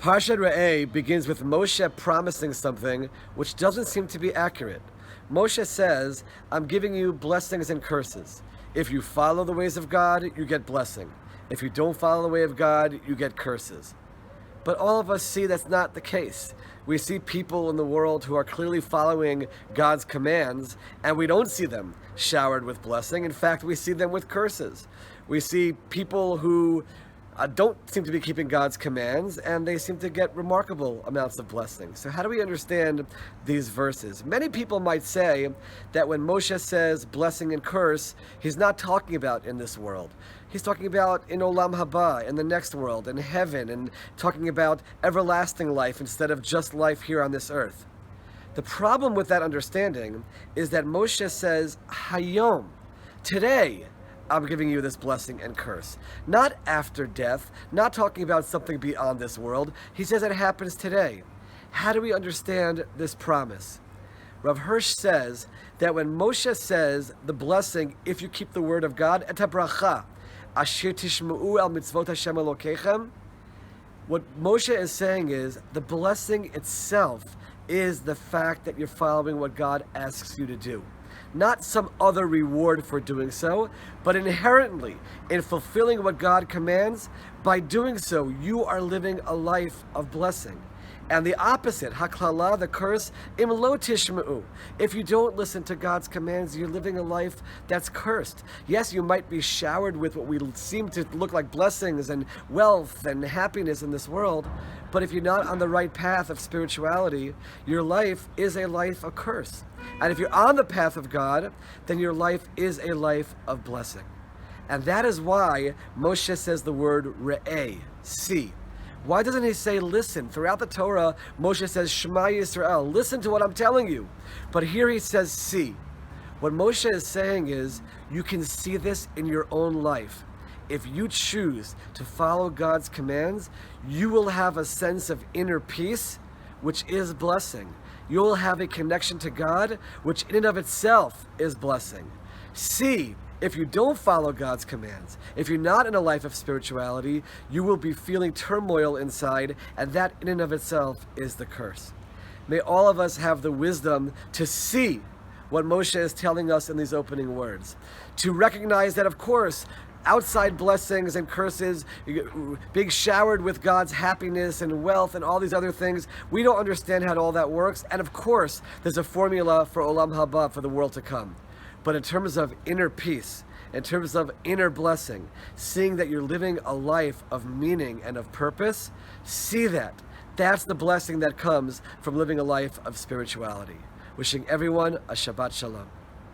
Parshat Re'ei begins with Moshe promising something which doesn't seem to be accurate. Moshe says, I'm giving you blessings and curses. If you follow the ways of God, you get blessing. If you don't follow the way of God, you get curses. But all of us see that's not the case. We see people in the world who are clearly following God's commands, and we don't see them showered with blessing. In fact, we see them with curses. We see people who don't seem to be keeping God's commands, and they seem to get remarkable amounts of blessings. So how do we understand these verses? Many people might say that when Moshe says blessing and curse, he's not talking about in this world. He's talking about in Olam Haba, in the next world, in heaven, and talking about everlasting life instead of just life here on this earth. The problem with that understanding is that Moshe says, Hayom, today, I'm giving you this blessing and curse. Not after death, not talking about something beyond this world. He says it happens today. How do we understand this promise? Rav Hirsch says that when Moshe says the blessing, if you keep the word of God, et habracha, asher tishma'u el mitzvot Hashem Elokechem, what Moshe is saying is the blessing itself is the fact that you're following what God asks you to do. Not some other reward for doing so, but inherently, in fulfilling what God commands, by doing so, you are living a life of blessing. And the opposite, haklala, the curse, im lo tishma'u. If you don't listen to God's commands, you're living a life that's cursed. Yes, you might be showered with what we seem to look like blessings and wealth and happiness in this world, but if you're not on the right path of spirituality, your life is a life of curse. And if you're on the path of God, then your life is a life of blessing. And that is why Moshe says the word re'ei, see. Why doesn't he say listen? Throughout the Torah, Moshe says Shema Yisrael, listen to what I'm telling you. But here he says see. What Moshe is saying is you can see this in your own life. If you choose to follow God's commands, you will have a sense of inner peace, which is blessing. You'll have a connection to God, which in and of itself is blessing. See, if you don't follow God's commands, if you're not in a life of spirituality, you will be feeling turmoil inside, and that in and of itself is the curse. May all of us have the wisdom to see what Moshe is telling us in these opening words. To recognize that, of course, outside blessings and curses, being showered with God's happiness and wealth and all these other things, we don't understand how all that works. And of course, there's a formula for Olam Haba, for the world to come. But in terms of inner peace, in terms of inner blessing, seeing that you're living a life of meaning and of purpose, see that. That's the blessing that comes from living a life of spirituality. Wishing everyone a Shabbat Shalom.